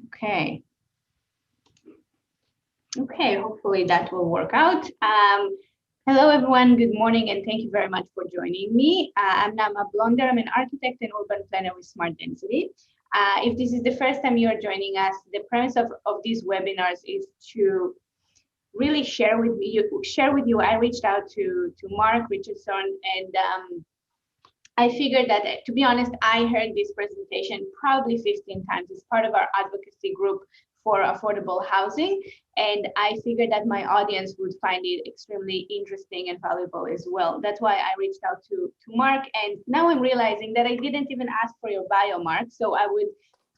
Okay. Okay, hopefully that will work out. Hello, everyone. Good morning, and thank you very much for joining me. I'm Nama Blonder. I'm an architect and urban planner with Smart Density. If this is the first time you are joining us, the premise of these webinars is to really share with you. I reached out to Mark Richardson, and I figured that, to be honest, I heard this presentation probably 15 times as part of our advocacy group for affordable housing. And I figured that my audience would find it extremely interesting and valuable as well. That's why I reached out to Mark. And now I'm realizing that I didn't even ask for your bio, Mark. So I would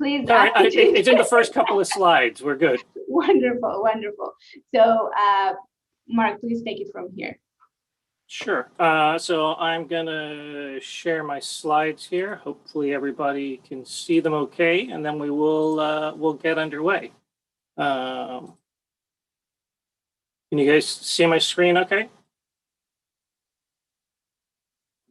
please ask you it's in the first couple of slides. We're good. Wonderful, wonderful. So Mark, please take it from here. Sure. So I'm going to share my slides here. Hopefully everybody can see them okay, and then we will we'll get underway. Can you guys see my screen okay?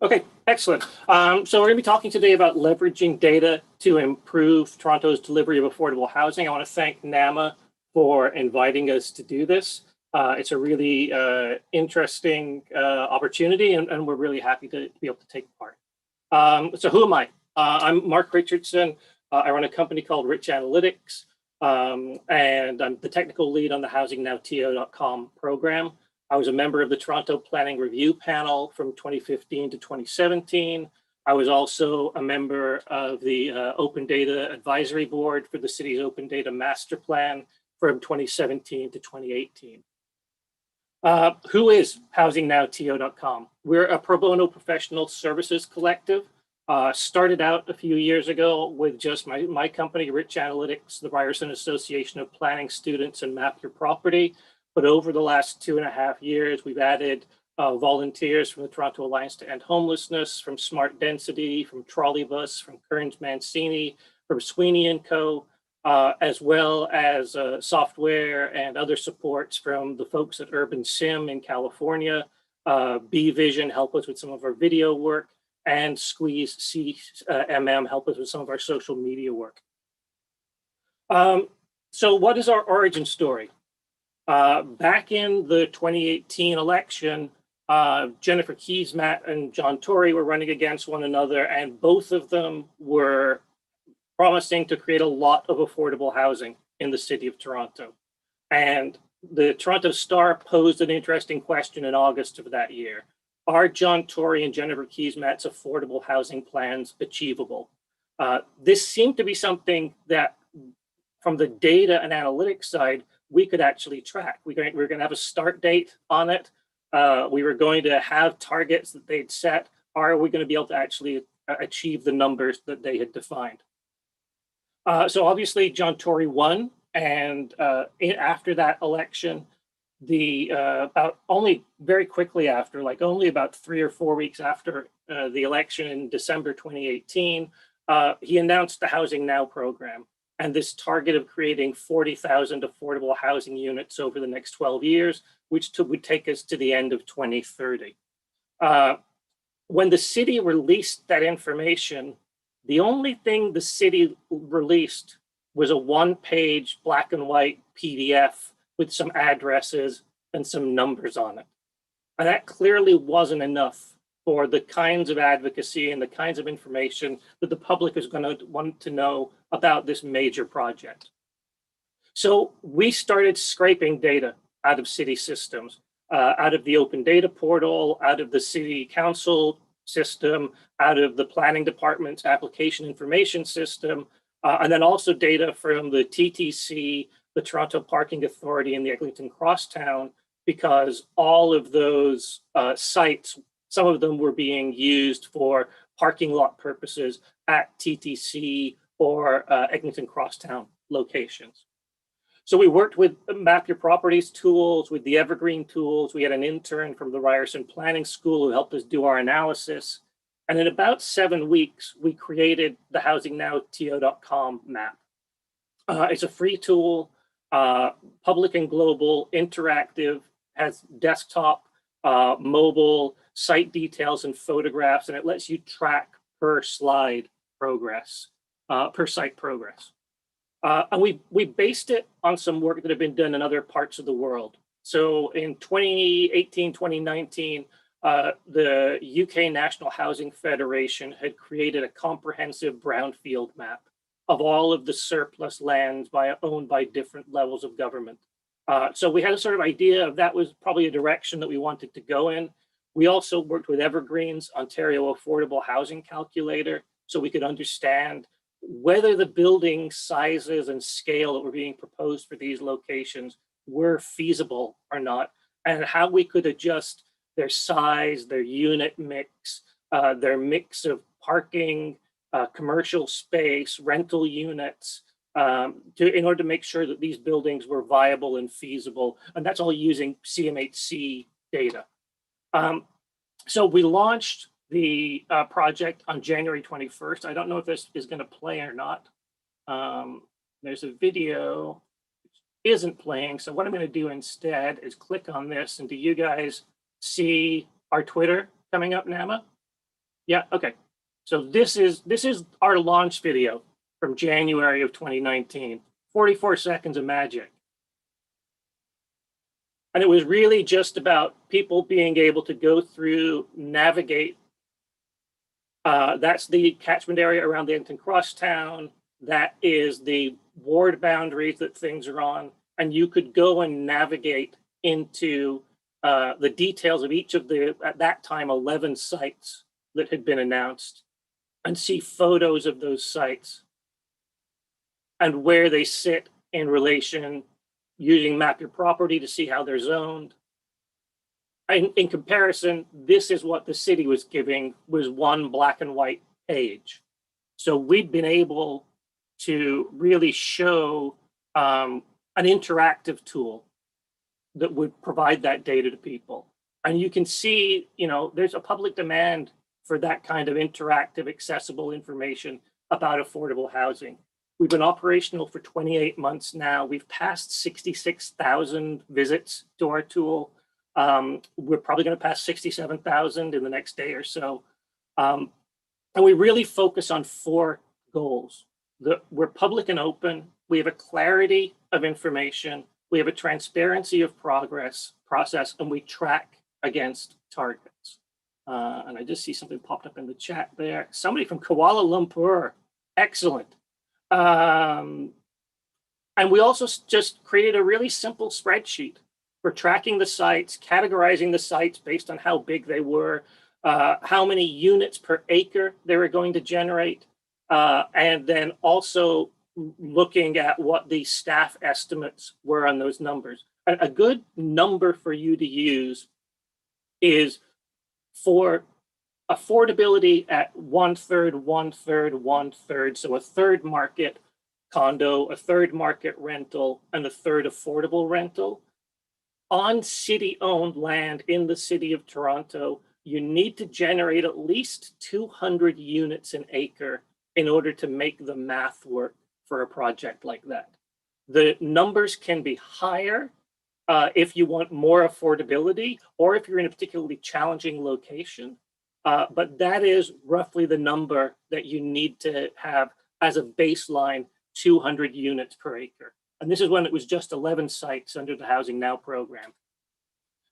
Okay, excellent. So we're going to be talking today about leveraging data to improve Toronto's delivery of affordable housing. I want to thank NAMA for inviting us to do this. It's a really interesting opportunity, and we're really happy to be able to take part. So who am I? I'm Mark Richardson. I run a company called Rich Analytics, and I'm the technical lead on the HousingNowTO.com program. I was a member of the Toronto Planning Review Panel from 2015 to 2017. I was also a member of the Open Data Advisory Board for the city's Open Data Master Plan from 2017 to 2018. Who is HousingNowTO.com? We're a pro bono professional services collective. Started out a few years ago with just my company, Rich Analytics, the Ryerson Association of Planning Students, and Map Your Property. But over the last 2.5 years, we've added volunteers from the Toronto Alliance to End Homelessness, from Smart Density, from Trolleybus, from Kearns Mancini, from Sweeney & Co., as well as software and other supports from the folks at Urban Sim in California. B-Vision help us with some of our video work, and Squeeze CMM help us with some of our social media work. So what is our origin story? Back in the 2018 election, Jennifer Keesmaat and John Tory were running against one another, and both of them were promising to create a lot of affordable housing in the city of Toronto. And the Toronto Star posed an interesting question in August of that year. Are John Tory and Jennifer Keesmaat's affordable housing plans achievable? This seemed to be something that, from the data and analytics side, we could actually track. We're going to have a start date on it. We were going to have targets that they'd set. Are we going to be able to actually achieve the numbers that they had defined? So obviously John Tory won, and after that election, about only very quickly after, like only about 3 or 4 weeks after the election in December 2018, he announced the Housing Now program and this target of creating 40,000 affordable housing units over the next 12 years, which would take us to the end of 2030. When the city released that information, the only thing the city released was a one-page black and white PDF with some addresses and some numbers on it. And that clearly wasn't enough for the kinds of advocacy and the kinds of information that the public is going to want to know about this major project. So we started scraping data out of city systems, out of the open data portal, out of the city council system, out of the planning department's application information system, and then also data from the TTC, the Toronto Parking Authority, and the Eglinton Crosstown, because all of those sites, some of them were being used for parking lot purposes at TTC or Eglinton Crosstown locations. So we worked with Map Your Properties tools, with the Evergreen tools. We had an intern from the Ryerson Planning School who helped us do our analysis. And in about 7 weeks, we created the HousingNowTO.com map. It's a free tool, public and global, interactive, has desktop, mobile, site details and photographs, and it lets you track per slide progress, per site progress. And we based it on some work that had been done in other parts of the world. So in 2018, 2019, the UK National Housing Federation had created a comprehensive brownfield map of all of the surplus lands owned by different levels of government. So we had a sort of idea of that was probably a direction that we wanted to go in. We also worked with Evergreen's Ontario Affordable Housing Calculator so we could understand whether the building sizes and scale that were being proposed for these locations were feasible or not, and how we could adjust their size, their unit mix, their mix of parking, commercial space, rental units, in order to make sure that these buildings were viable and feasible. And that's all using CMHC data. So we launched the project on January 21st. I don't know if this is going to play or not. There's a video which isn't playing. So what I'm going to do instead is click on this. And do you guys see our Twitter coming up, Nama? Yeah, okay. So this is our launch video from January of 2019, 44 seconds of magic. And it was really just about people being able to go through, navigate. That's the catchment area around the Enton Crosstown. That is the ward boundaries that things are on. And you could go and navigate into the details of each of the, at that time, 11 sites that had been announced and see photos of those sites and where they sit in relation, using Map Your Property to see how they're zoned. In comparison, this is what the city was giving, was one black and white page. So we'd been able to really show an interactive tool that would provide that data to people. And you can see, there's a public demand for that kind of interactive, accessible information about affordable housing. We've been operational for 28 months now. We've passed 66,000 visits to our tool. We're probably going to pass 67,000 in the next day or so. And we really focus on 4 goals. We're public and open. We have a clarity of information. We have a transparency of process, and we track against targets. And I just see something popped up in the chat there. Somebody from Kuala Lumpur. Excellent. And we also just created a really simple spreadsheet for tracking the sites, categorizing the sites based on how big they were, how many units per acre they were going to generate, and then also looking at what the staff estimates were on those numbers. A good number for you to use is for affordability at 1/3, 1/3, 1/3. So a third market condo, a third market rental, and a third affordable rental. On city-owned land in the city of Toronto, you need to generate at least 200 units an acre in order to make the math work for a project like that. The numbers can be higher if you want more affordability or if you're in a particularly challenging location. But that is roughly the number that you need to have as a baseline, 200 units per acre. And this is when it was just 11 sites under the Housing Now program.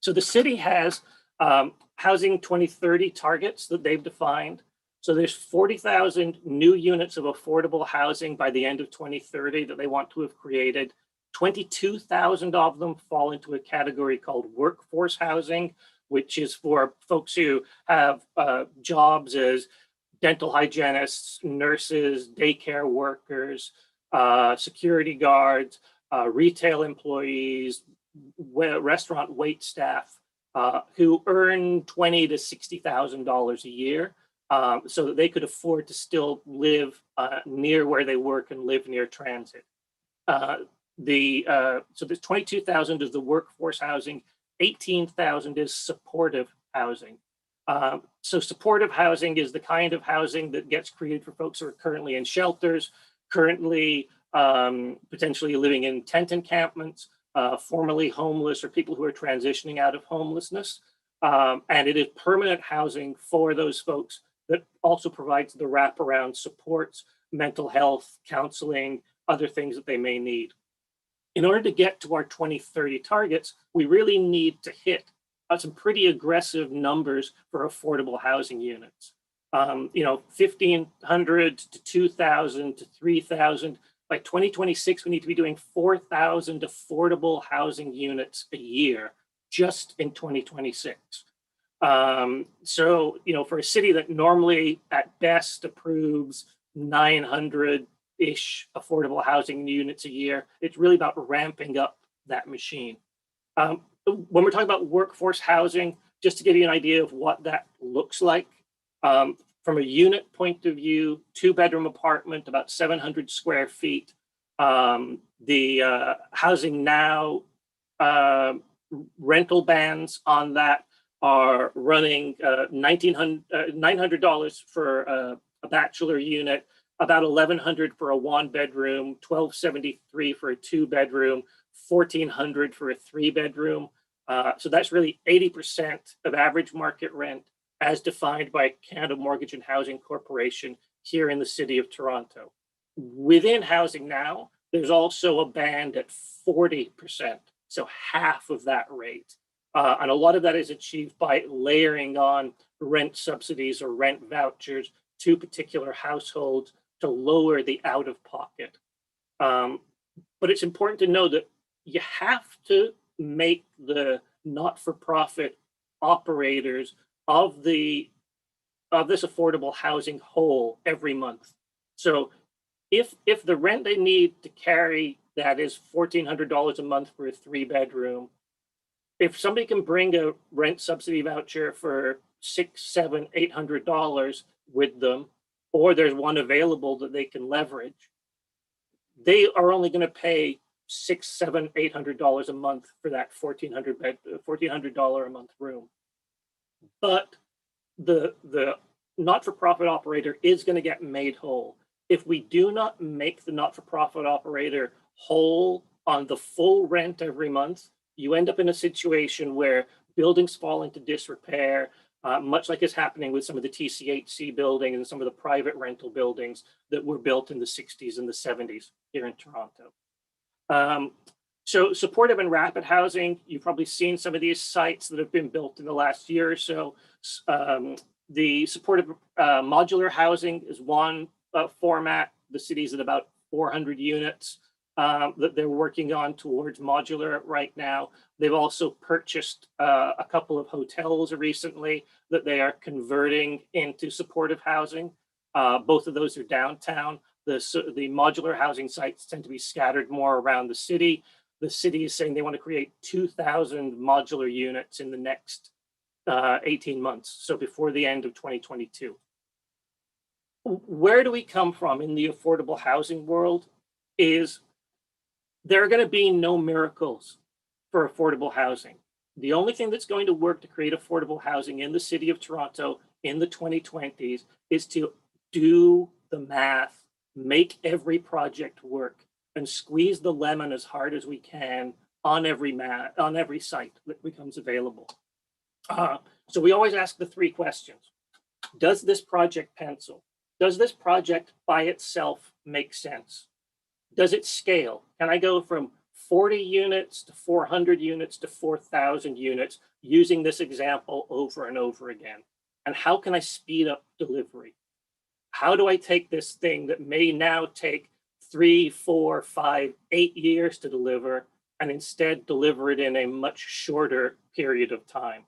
So the city has Housing 2030 targets that they've defined. So there's 40,000 new units of affordable housing by the end of 2030 that they want to have created. 22,000 of them fall into a category called workforce housing, which is for folks who have jobs as dental hygienists, nurses, daycare workers, security guards, retail employees, restaurant wait staff, who earn $20,000 to $60,000 a year, so that they could afford to still live near where they work and live near transit. So there's 22,000 is the workforce housing. 18,000 is supportive housing. So supportive housing is the kind of housing that gets created for folks who are currently in shelters, currently potentially living in tent encampments, formerly homeless, or people who are transitioning out of homelessness. And it is permanent housing for those folks that also provides the wraparound supports, mental health, counseling, other things that they may need. In order to get to our 2030 targets, we really need to hit some pretty aggressive numbers for affordable housing units. 1,500 to 2,000 to 3,000. By 2026, we need to be doing 4,000 affordable housing units a year just in 2026. For a city that normally at best approves 900-ish affordable housing units a year, it's really about ramping up that machine. When we're talking about workforce housing, just to give you an idea of what that looks like, from a unit point of view, 2-bedroom apartment, about 700 square feet. The Housing Now rental bands on that are running $900 for a bachelor unit, about $1,100 for a 1-bedroom, $1,273 for a 2-bedroom, $1,400 for a 3-bedroom. So that's really 80% of average market rent as defined by Canada Mortgage and Housing Corporation here in the city of Toronto. Within Housing Now, there's also a band at 40%, so half of that rate. And a lot of that is achieved by layering on rent subsidies or rent vouchers to particular households to lower the out-of-pocket. But it's important to know that you have to make the not-for-profit operators of this affordable housing whole every month. So if the rent they need to carry that is $1,400 a month for a 3-bedroom, if somebody can bring a rent subsidy voucher for $600, $700, $800 with them, or there's one available that they can leverage, they are only going to pay $600, $700, $800 a month for that $1,400 a month room. But the not-for-profit operator is going to get made whole. If we do not make the not-for-profit operator whole on the full rent every month, you end up in a situation where buildings fall into disrepair, much like is happening with some of the TCHC buildings and some of the private rental buildings that were built in the 60s and the 70s here in Toronto. So supportive and rapid housing, you've probably seen some of these sites that have been built in the last year or so. The supportive modular housing is one format. The city's at about 400 units that they're working on towards modular right now. They've also purchased a couple of hotels recently that they are converting into supportive housing. Both of those are downtown. The modular housing sites tend to be scattered more around the city. The city is saying they want to create 2,000 modular units in the next 18 months, so before the end of 2022. Where do we come from in the affordable housing world is there are going to be no miracles for affordable housing. The only thing that's going to work to create affordable housing in the city of Toronto in the 2020s is to do the math, make every project work, and squeeze the lemon as hard as we can on every site that becomes available. So we always ask the 3 questions. Does this project pencil? Does this project by itself make sense? Does it scale? Can I go from 40 units to 400 units to 4,000 units using this example over and over again? And how can I speed up delivery? How do I take this thing that may now take 3, 4, 5, 8 years to deliver and instead deliver it in a much shorter period of time?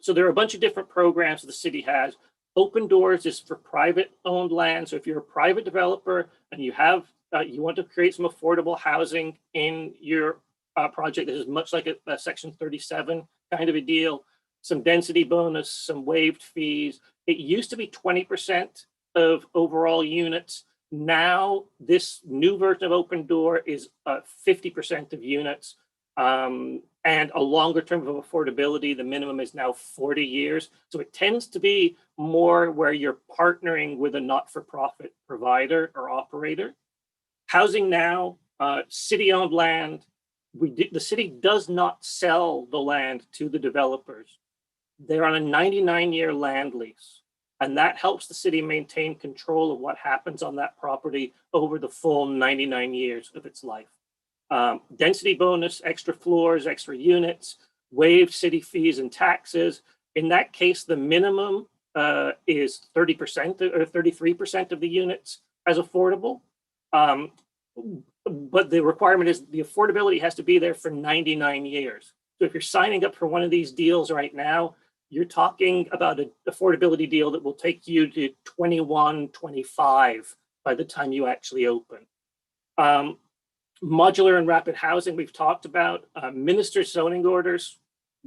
So there are a bunch of different programs the city has. Open Doors is for private owned land. So if you're a private developer and you have you want to create some affordable housing in your project, this is much like a Section 37 kind of a deal, some density bonus, some waived fees. It used to be 20% of overall units. Now, this new version of Open Door is 50% of units. And a longer term of affordability, the minimum is now 40 years. So it tends to be more where you're partnering with a not-for-profit provider or operator. Housing Now, city-owned land. The city does not sell the land to the developers. They're on a 99-year land lease. And that helps the city maintain control of what happens on that property over the full 99 years of its life. Density bonus, extra floors, extra units, waived city fees and taxes. In that case, the minimum is 30% or 33% of the units as affordable. But the requirement is the affordability has to be there for 99 years. So if you're signing up for one of these deals right now, you're talking about an affordability deal that will take you to 21, 25 by the time you actually open. Modular and rapid housing, we've talked about. Minister's zoning orders.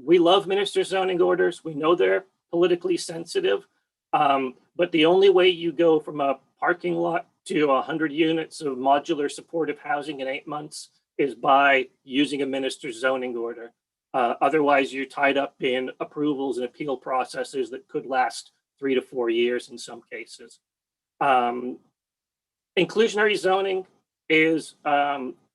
We love minister's zoning orders. We know they're politically sensitive, but the only way you go from a parking lot to 100 units of modular supportive housing in 8 months is by using a minister's zoning order. Otherwise, you're tied up in approvals and appeal processes that could last 3 to 4 years in some cases. Inclusionary zoning is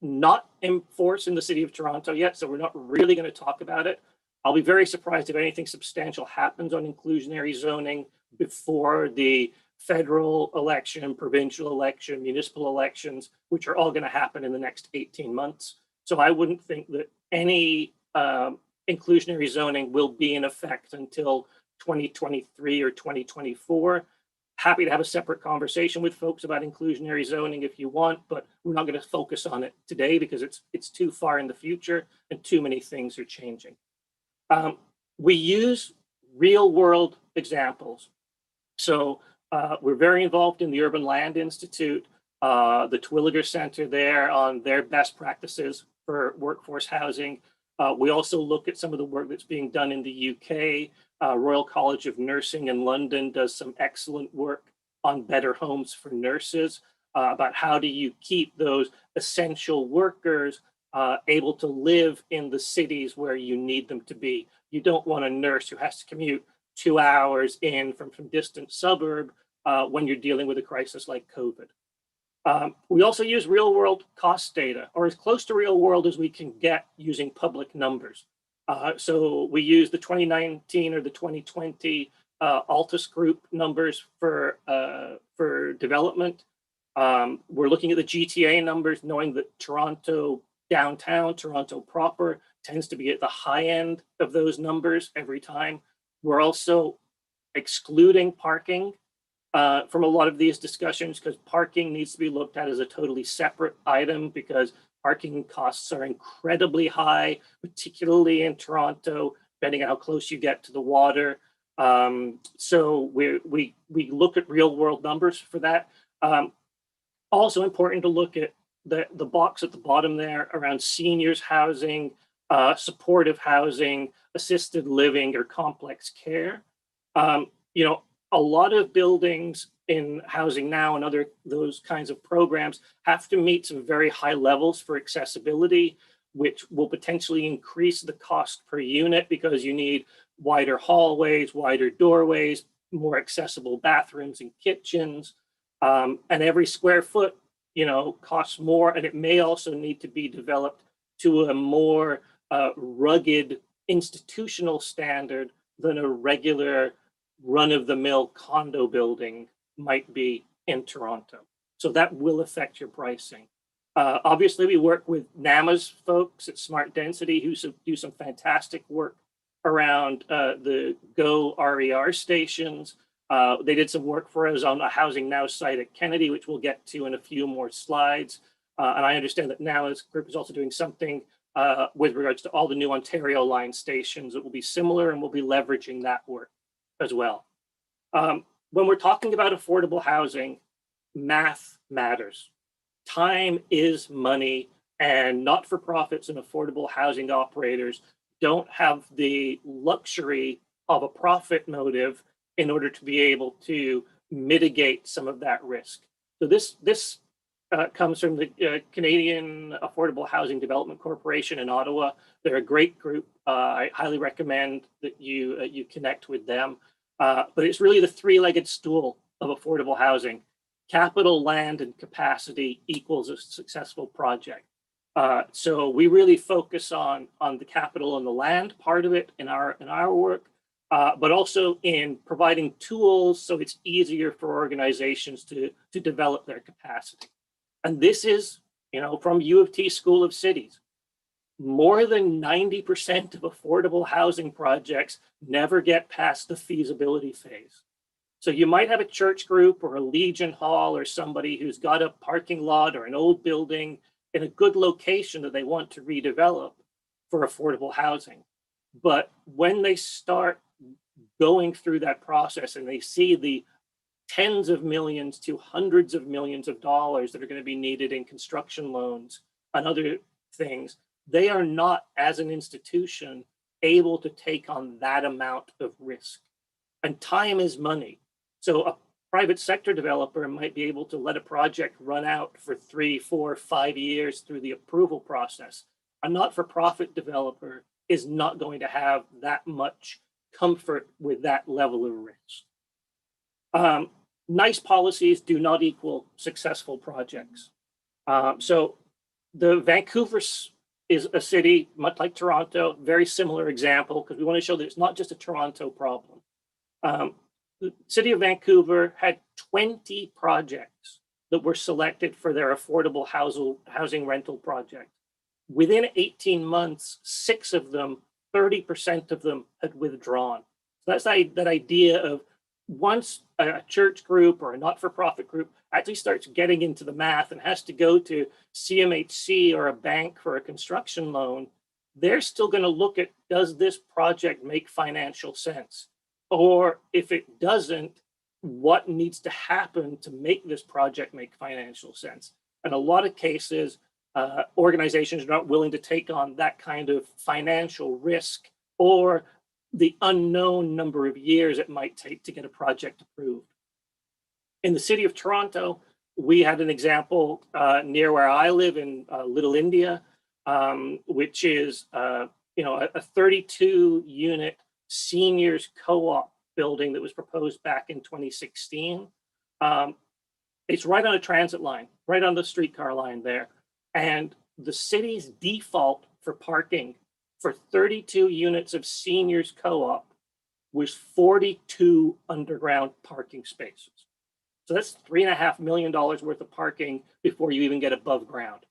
not enforced in the city of Toronto yet, so we're not really going to talk about it. I'll be very surprised if anything substantial happens on inclusionary zoning before the federal election, provincial election, municipal elections, which are all going to happen in the next 18 months. So I wouldn't think that any inclusionary zoning will be in effect until 2023 or 2024. Happy to have a separate conversation with folks about inclusionary zoning if you want, but we're not going to focus on it today because it's too far in the future and too many things are changing. We use real world examples. So we're very involved in the Urban Land Institute, the Twilliger Center there on their best practices for workforce housing. We also look at some of the work that's being done in the UK. Royal College of Nursing in London does some excellent work on better homes for nurses, about how do you keep those essential workers able to live in the cities where you need them to be. You don't want a nurse who has to commute 2 hours in from some distant suburb when you're dealing with a crisis like COVID. We also use real world cost data, or as close to real world as we can get using public numbers. So we use the 2019 or the 2020 Altus Group numbers for development. We're looking at the GTA numbers, knowing that Toronto downtown, Toronto proper, tends to be at the high end of those numbers every time. We're also excluding parking from a lot of these discussions because parking needs to be looked at as a totally separate item because parking costs are incredibly high, particularly in Toronto, depending on how close you get to the water. So we look at real world numbers for that. Also important to look at the box at the bottom there around seniors housing, supportive housing, assisted living, or complex care. A lot of buildings in Housing Now and other those kinds of programs have to meet some very high levels for accessibility, which will potentially increase the cost per unit because you need wider hallways, wider doorways, more accessible bathrooms and kitchens. And every square foot, costs more, and it may also need to be developed to a more rugged institutional standard than a regular run-of-the-mill condo building might be in Toronto. So that will affect your pricing. Obviously, we work with NAMA's folks at Smart Density who do some fantastic work around the Go RER stations. They did some work for us on a Housing Now site at Kennedy, which we'll get to in a few more slides. And I understand that NAMA's group is also doing something with regards to all the new Ontario line stations that will be similar, and we'll be leveraging that work as well. When we're talking about affordable housing, math matters. Time is money, and not-for-profits and affordable housing operators don't have the luxury of a profit motive in order to be able to mitigate some of that risk. So this comes from the Canadian Affordable Housing Development Corporation in Ottawa. They're a great group. I highly recommend that you connect with them. But it's really the three-legged stool of affordable housing. Capital, land, and capacity equals a successful project. So we really focus on the capital and the land part of it in our work. but also in providing tools so it's easier for organizations to develop their capacity. And this is, from U of T School of Cities. More than 90% of affordable housing projects never get past the feasibility phase. So you might have a church group or a Legion Hall or somebody who's got a parking lot or an old building in a good location that they want to redevelop for affordable housing. But when they start going through that process and they see the tens of millions to hundreds of millions of dollars that are going to be needed in construction loans and other things, they are not, as an institution, able to take on that amount of risk. And time is money. So a private sector developer might be able to let a project run out for 3, 4, 5 years through the approval process. A not-for-profit developer is not going to have that much comfort with that level of risk. Nice policies do not equal successful projects. So the Vancouver is a city, much like Toronto, very similar example, because we want to show that it's not just a Toronto problem. The city of Vancouver had 20 projects that were selected for their affordable housing rental project. Within 18 months, 6 of them, 30% of them had withdrawn. So that's that idea of once a church group or a not-for-profit group actually starts getting into the math and has to go to CMHC or a bank for a construction loan, they're still going to look at, does this project make financial sense? Or if it doesn't, what needs to happen to make this project make financial sense? In a lot of cases, organizations are not willing to take on that kind of financial risk or the unknown number of years it might take to get a project approved. In the city of Toronto, we had an example near where I live in Little India, which is a 32-unit seniors co-op building that was proposed back in 2016. It's right on a transit line, right on the streetcar line there. And the city's default for parking for 32 units of seniors co-op was 42 underground parking spaces. So that's $3.5 million worth of parking before you even get above ground.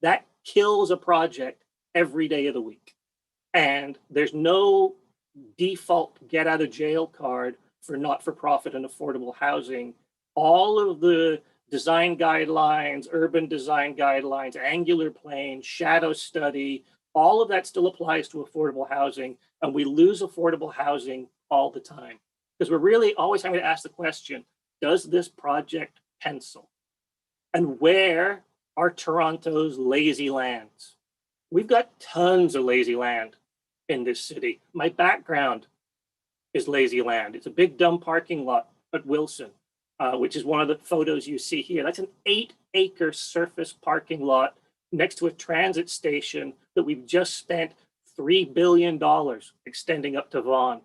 That kills a project every day of the week. And there's no default get out of jail card for not-for-profit and affordable housing. All of the design guidelines, urban design guidelines, angular plane, shadow study, all of that still applies to affordable housing, and we lose affordable housing all the time because we're really always having to ask the question, does this project pencil? And where are Toronto's lazy lands? We've got tons of lazy land in this city. My background is lazy land. It's a big dumb parking lot at Wilson, which is one of the photos you see here. That's an 8-acre surface parking lot next to a transit station that we've just spent $3 billion extending up to Vaughan.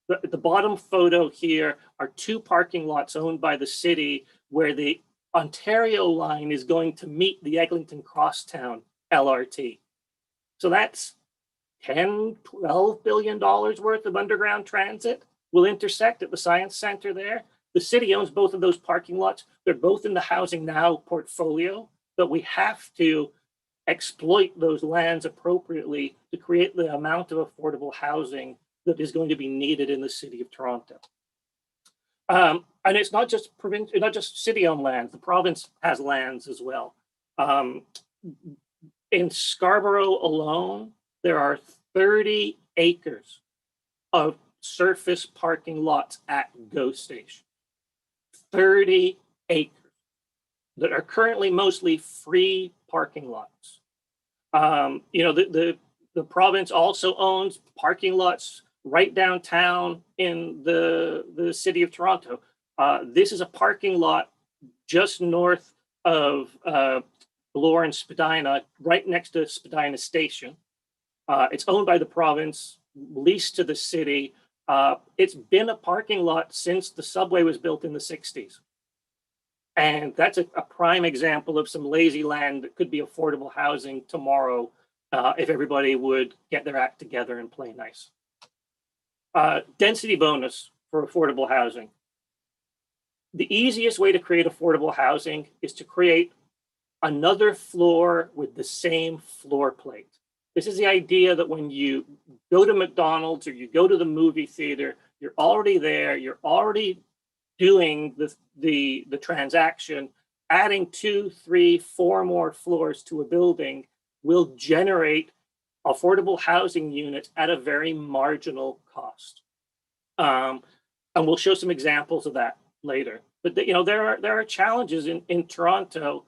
The bottom photo here are 2 parking lots owned by the city where the Ontario line is going to meet the Eglinton Crosstown LRT. So that's $10, $12 billion worth of underground transit will intersect at the Science Center there. The city owns both of those parking lots. They're both in the Housing Now portfolio, but we have to exploit those lands appropriately to create the amount of affordable housing that is going to be needed in the city of Toronto. And it's not just city-owned lands. The province has lands as well. In Scarborough alone, there are 30 acres of surface parking lots at GO Station. 30 acres that are currently mostly free parking lots. The province also owns parking lots right downtown in the city of Toronto. This is a parking lot just north of Bloor and Spadina, right next to Spadina Station. It's owned by the province, leased to the city. It's been a parking lot since the subway was built in the 60s. And that's a prime example of some lazy land that could be affordable housing tomorrow if everybody would get their act together and play nice. Density bonus for affordable housing. The easiest way to create affordable housing is to create another floor with the same floor plate. This is the idea that when you go to McDonald's or you go to the movie theater, you're already there, you're already doing the transaction. Adding 2, 3, 4 more floors to a building will generate affordable housing units at a very marginal cost. And we'll show some examples of that later. But there are challenges in Toronto.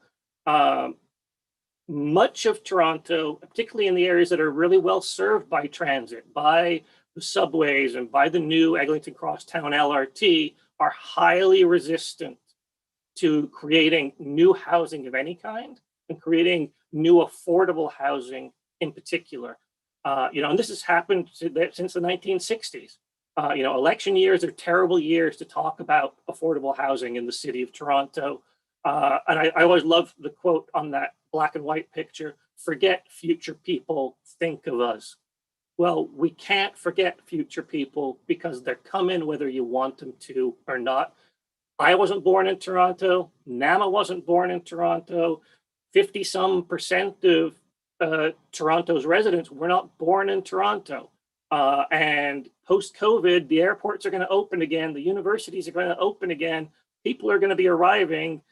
Much of Toronto, particularly in the areas that are really well served by transit, by the subways and by the new Eglinton Crosstown LRT, are highly resistant to creating new housing of any kind and creating new affordable housing in particular. And this has happened since the 1960s. Election years are terrible years to talk about affordable housing in the city of Toronto. And I always love the quote on that black and white picture: "Forget future people, think of us." Well, we can't forget future people because they're coming whether you want them to or not. I wasn't born in Toronto. Nama wasn't born in Toronto. 50-some% of Toronto's residents were not born in Toronto. And post-COVID, the airports are going to open again. The universities are going to open again. People are going to be arriving.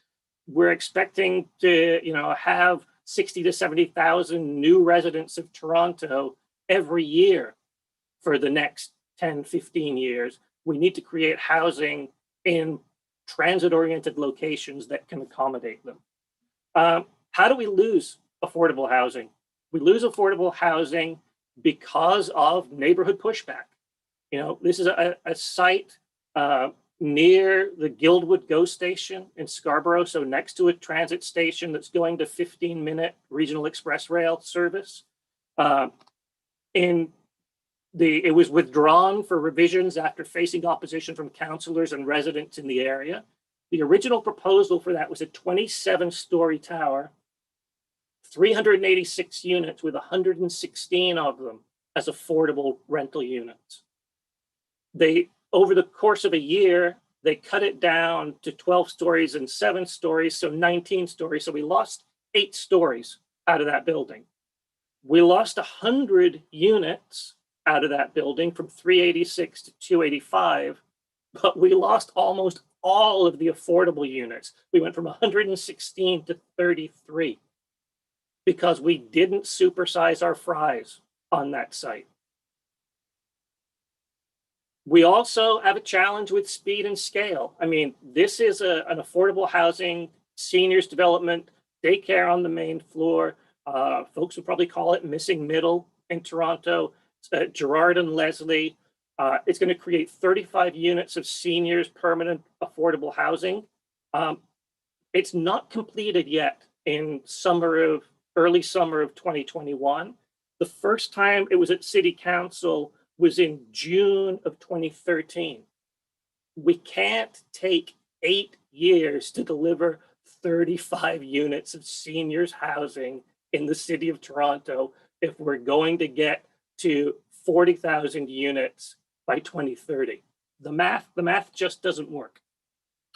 We're expecting to, have 60 to 70,000 new residents of Toronto every year for the next 10, 15 years. We need to create housing in transit-oriented locations that can accommodate them. How do we lose affordable housing? We lose affordable housing because of neighborhood pushback. This is a site near the Guildwood GO station in Scarborough, so next to a transit station that's going to 15-minute regional express rail service. It was withdrawn for revisions after facing opposition from councillors and residents in the area. The original proposal for that was a 27-story tower, 386 units with 116 of them as affordable rental units. Over the course of a year, they cut it down to 12 stories and 7 stories, so 19 stories. So we lost 8 stories out of that building. We lost 100 units out of that building from 386 to 285, but we lost almost all of the affordable units. We went from 116 to 33 because we didn't supersize our fries on that site. We also have a challenge with speed and scale. This is an affordable housing, seniors development, daycare on the main floor. Folks would probably call it missing middle in Toronto. Gerard and Leslie. It's going to create 35 units of seniors permanent affordable housing. It's not completed yet in early summer of 2021. The first time it was at City Council was in June of 2013. We can't take 8 years to deliver 35 units of seniors housing in the city of Toronto if we're going to get to 40,000 units by 2030. The math just doesn't work.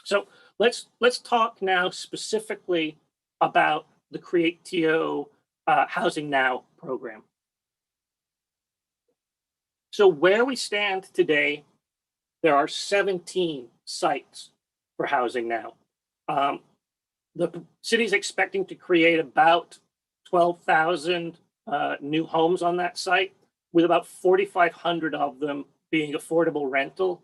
So let's talk now specifically about the Create TO Housing Now program. So where we stand today, there are 17 sites for Housing Now. The city's expecting to create about 12,000 new homes on that site, with about 4,500 of them being affordable rental.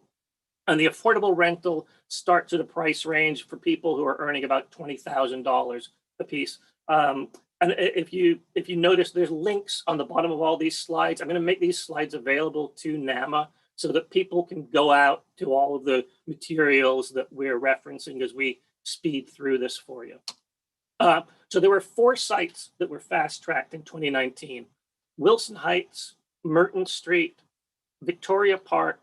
And the affordable rental starts at a price range for people who are earning about $20,000 a piece. And if you notice, there's links on the bottom of all these slides. I'm going to make these slides available to NAMA so that people can go out to all of the materials that we're referencing as we speed through this for you. So there were 4 sites that were fast-tracked in 2019: Wilson Heights, Merton Street, Victoria Park,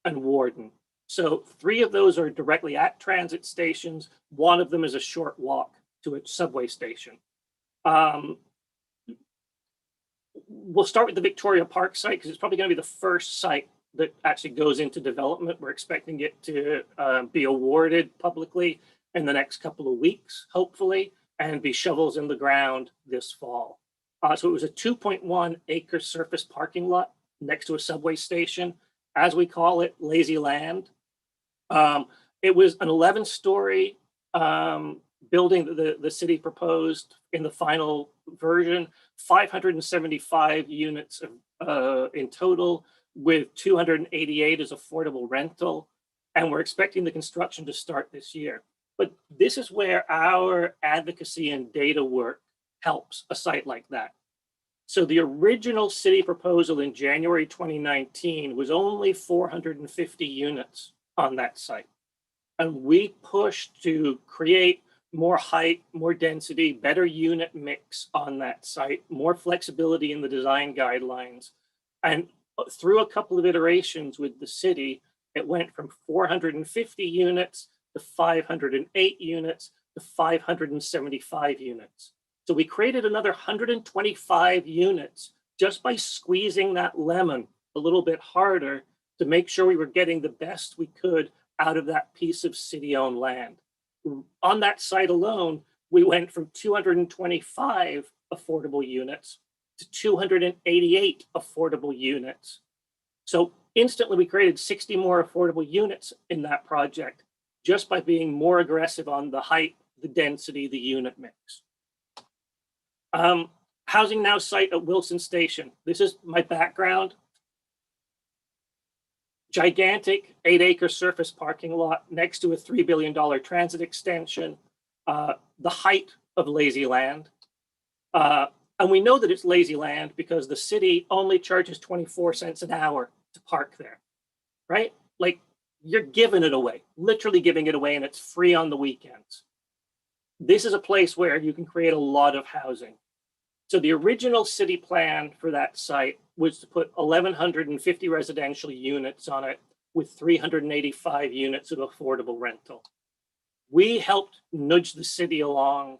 and Warden. So 3 of those are directly at transit stations. 1 of them is a short walk to a subway station. We'll start with the Victoria Park site because it's probably going to be the first site that actually goes into development. We're expecting it to be awarded publicly in the next couple of weeks, hopefully, and be shovels in the ground this fall. So it was a 2.1 acre surface parking lot next to a subway station, as we call it, lazy land. It was an 11-story building that the city proposed in the final version, 575 units in total, with 288 as affordable rental. And we're expecting the construction to start this year. But this is where our advocacy and data work helps a site like that. So the original city proposal in January 2019 was only 450 units on that site. And we pushed to create more height, more density, better unit mix on that site, more flexibility in the design guidelines. And through a couple of iterations with the city, it went from 450 units to 508 units to 575 units. So we created another 125 units just by squeezing that lemon a little bit harder to make sure we were getting the best we could out of that piece of city-owned land. On that site alone, we went from 225 affordable units to 288 affordable units. So instantly we created 60 more affordable units in that project just by being more aggressive on the height, the density, the unit mix. Housing Now site at Wilson Station. This is my background. Gigantic 8-acre surface parking lot next to a $3 billion transit extension, the height of lazy land. And we know that it's lazy land because the city only charges 24 cents an hour to park there, right? Like, you're giving it away, literally giving it away, and it's free on the weekends. This is a place where you can create a lot of housing. So the original city plan for that site was to put 1,150 residential units on it with 385 units of affordable rental. We helped nudge the city along,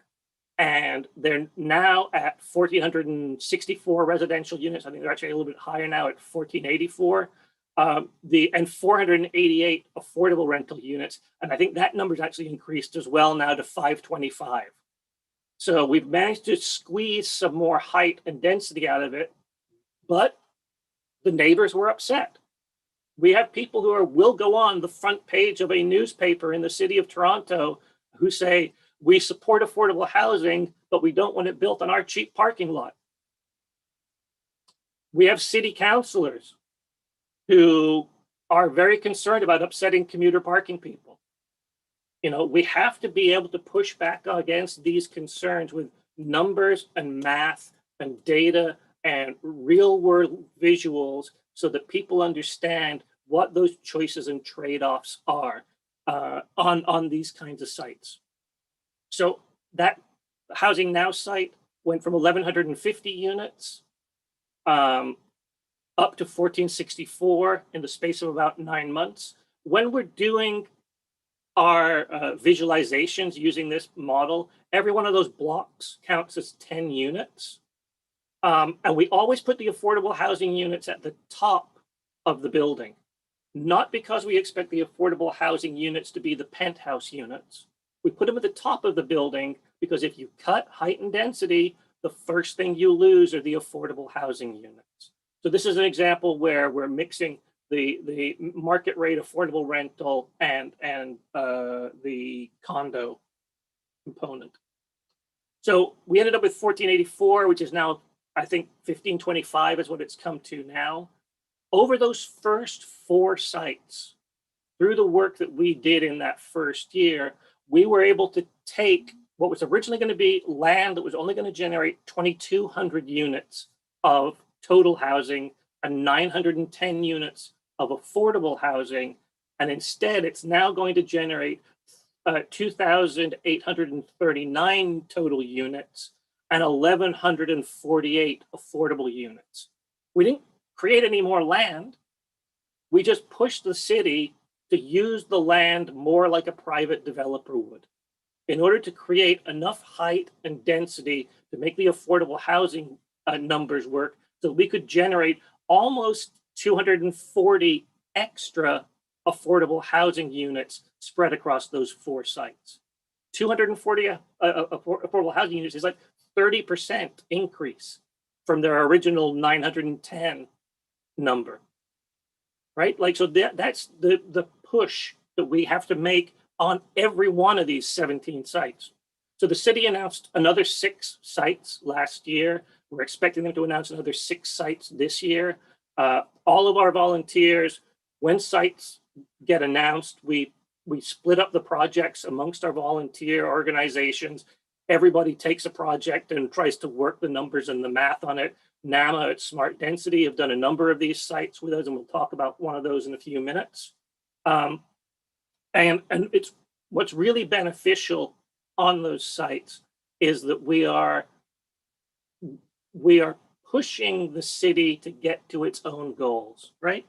and they're now at 1,464 residential units. I think they're actually a little bit higher now at 1,484. And 488 affordable rental units. And I think that number's actually increased as well now to 525. So we've managed to squeeze some more height and density out of it, but the neighbors were upset. We have people who will go on the front page of a newspaper in the city of Toronto who say, we support affordable housing, but we don't want it built on our cheap parking lot. We have city councilors who are very concerned about upsetting commuter parking people. You know, we have to be able to push back against these concerns with numbers and math and data and real world visuals so that people understand what those choices and trade-offs are on these kinds of sites. So that Housing Now site went from 1,150 units up to 1,464 in the space of about 9 months. When we're doing our visualizations using this model, every one of those blocks counts as 10 units. And we always put the affordable housing units at the top of the building, not because we expect the affordable housing units to be the penthouse units. We put them at the top of the building because if you cut height and density, the first thing you lose are the affordable housing units. So this is an example where we're mixing the market rate affordable rental and the condo component. So we ended up with 1,484, which is now, I think 1,525 is what it's come to now. Over those first 4 sites, through the work that we did in that first year, we were able to take what was originally going to be land that was only going to generate 2,200 units of total housing and 910 units of affordable housing. And instead, it's now going to generate 2,839 total units and 1,148 affordable units. We didn't create any more land. We just pushed the city to use the land more like a private developer would in order to create enough height and density to make the affordable housing numbers work so we could generate almost 240 extra affordable housing units spread across those 4 sites. 240 affordable housing units is like 30% increase from their original 910 number, right? Like, so that's the push that we have to make on every one of these 17 sites. So the city announced another 6 sites last year. We're expecting them to announce another 6 sites this year. All of our volunteers, when sites get announced, we split up the projects amongst our volunteer organizations. Everybody takes a project and tries to work the numbers and the math on it. NAMA at Smart Density have done a number of these sites with us, and we'll talk about one of those in a few minutes. And it's what's really beneficial on those sites is that we are pushing the city to get to its own goals, right?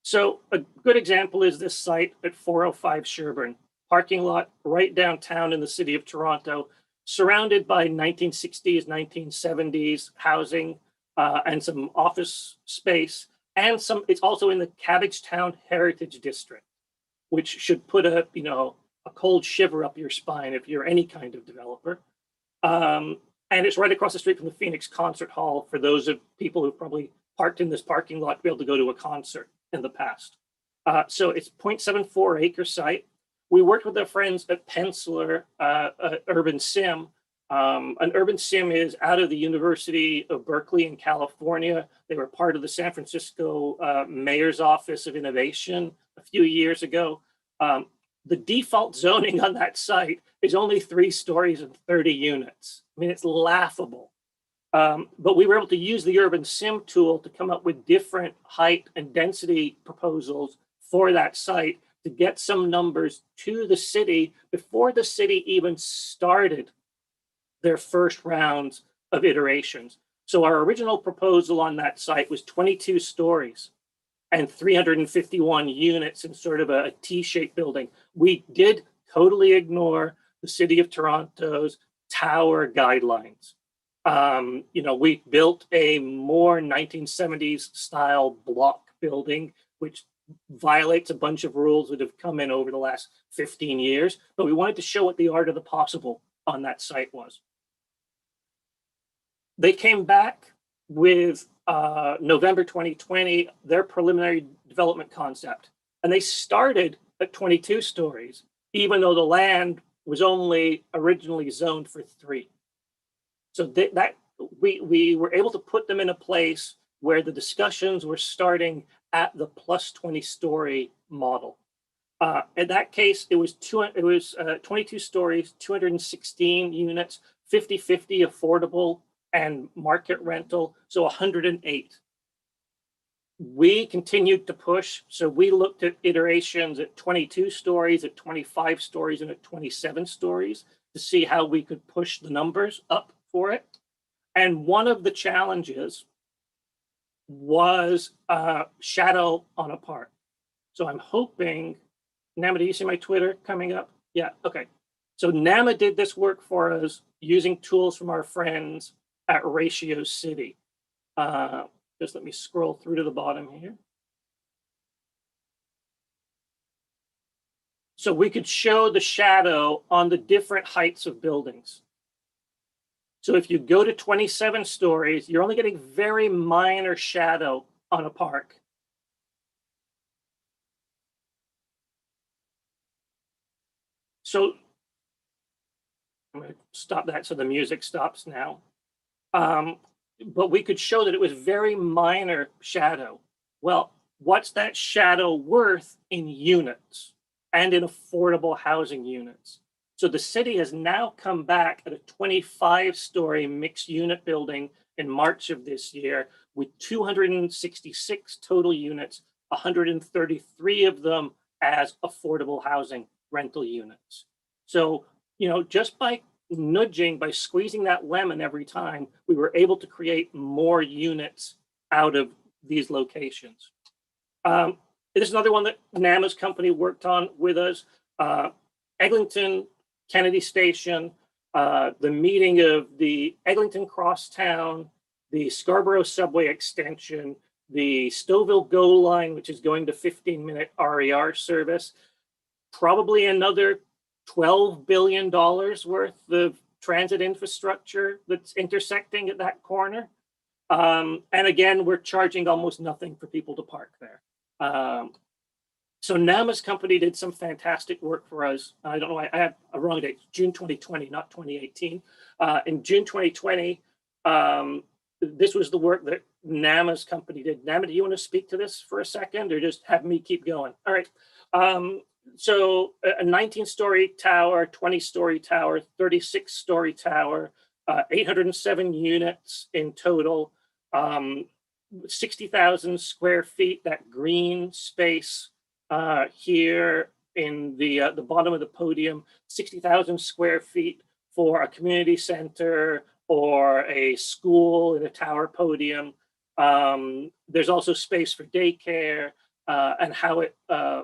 So a good example is this site at 405 Sherbourne, parking lot right downtown in the city of Toronto, surrounded by 1960s, 1970s housing and some office space, and it's also in the Cabbagetown Heritage District, which should put a cold shiver up your spine if you're any kind of developer. And it's right across the street from the Phoenix Concert Hall for those of people who've probably parked in this parking lot to be able to go to a concert in the past. So it's 0.74 acre site. We worked with our friends at Penciler Urban Sim. An Urban Sim is out of the University of Berkeley in California. They were part of the San Francisco Mayor's Office of Innovation a few years ago. The default zoning on that site is only 3 stories and 30 units. I mean, it's laughable. But we were able to use the Urban Sim tool to come up with different height and density proposals for that site to get some numbers to the city before the city even started their first rounds of iterations. So our original proposal on that site was 22 stories and 351 units in sort of a T-shaped building. We did totally ignore the City of Toronto's tower guidelines. We built a more 1970s style block building, which violates a bunch of rules that have come in over the last 15 years, but we wanted to show what the art of the possible on that site was. They came back with November 2020, their preliminary development concept, and they started at 22 stories, even though the land was only originally zoned for 3. So we were able to put them in a place where the discussions were starting at the plus 20 story model. In that case, it was 22 stories, 216 units, 50-50 affordable and market rental, so 108. We continued to push, so we looked at iterations at 22 stories, at 25 stories, and at 27 stories to see how we could push the numbers up for it. And one of the challenges was shadow on a park. So I'm hoping, Nama, do you see my Twitter coming up? Yeah, okay. So Nama did this work for us using tools from our friends at Ratio City. Just let me scroll through to the bottom here. So we could show the shadow on the different heights of buildings. So if you go to 27 stories, you're only getting very minor shadow on a park. So I'm going to stop that so the music stops now. But we could show that it was very minor shadow. Well, what's that shadow worth in units and in affordable housing units? So the city has now come back at a 25-story mixed unit building in March of this year with 266 total units, 133 of them as affordable housing rental units. So, just by nudging, by squeezing that lemon every time, we were able to create more units out of these locations. This is another one that Nama's company worked on with us. Eglinton Kennedy Station, the meeting of the Eglinton Crosstown, the Scarborough subway extension, the Stouffville GO line, which is going to 15-minute RER service, probably another $12 billion worth of transit infrastructure that's intersecting at that corner. And again, we're charging almost nothing for people to park there. So NAMA's company did some fantastic work for us. I don't know, I have a wrong date, June 2020, not 2018. In June 2020, this was the work that NAMA's company did. NAMA, do you want to speak to this for a second or just have me keep going? All right. So a 19-story tower, 20-story tower, 36-story tower, 807 units in total, 60,000 square feet, that green space here in the bottom of the podium, 60,000 square feet for a community center or a school in a tower podium. There's also space for daycare and how it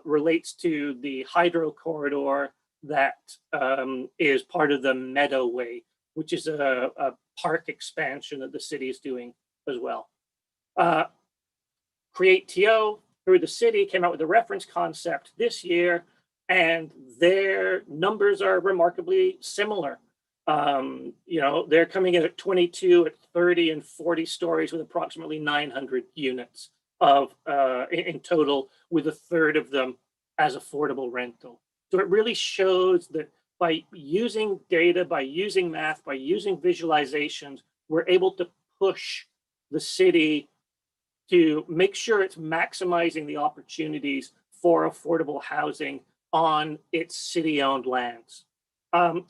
relates to the hydro corridor that is part of the Meadowway, which is a park expansion that the city is doing as well. CreateTO through the city came out with a reference concept this year, and their numbers are remarkably similar. You know, they're coming in at 22, at 30, and 40 stories with approximately 900 units of in total, with a third of them as affordable rental. So it really shows that by using data, by using math, by using visualizations, we're able to push the city to make sure it's maximizing the opportunities for affordable housing on its city-owned lands. I'm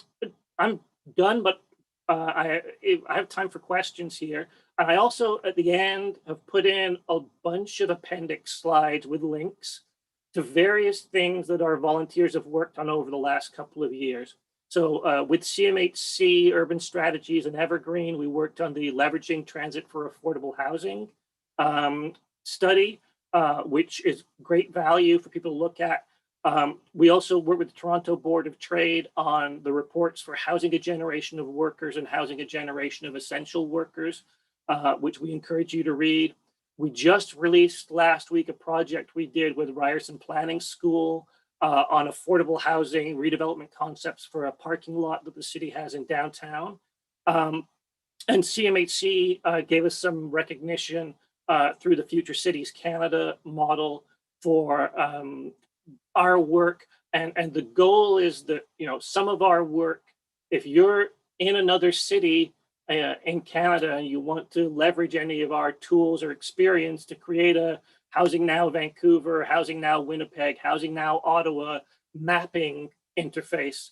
done, but I have time for questions here. And I also, at the end, have put in a bunch of appendix slides with links to various things that our volunteers have worked on over the last couple of years. So with CMHC, Urban Strategies, and Evergreen, we worked on the Leveraging Transit for Affordable Housing study, which is great value for people to look at. We also work with the Toronto Board of Trade on the reports for housing a generation of workers and housing a generation of essential workers, which we encourage you to read. We just released last week a project we did with Ryerson Planning School on affordable housing redevelopment concepts for a parking lot that the city has in downtown. And CMHC gave us some recognition through the Future Cities Canada model for our work. And the goal is that, you know, some of our work, if you're in another city in Canada and you want to leverage any of our tools or experience to create a Housing Now Vancouver, Housing Now Winnipeg, Housing Now Ottawa mapping interface,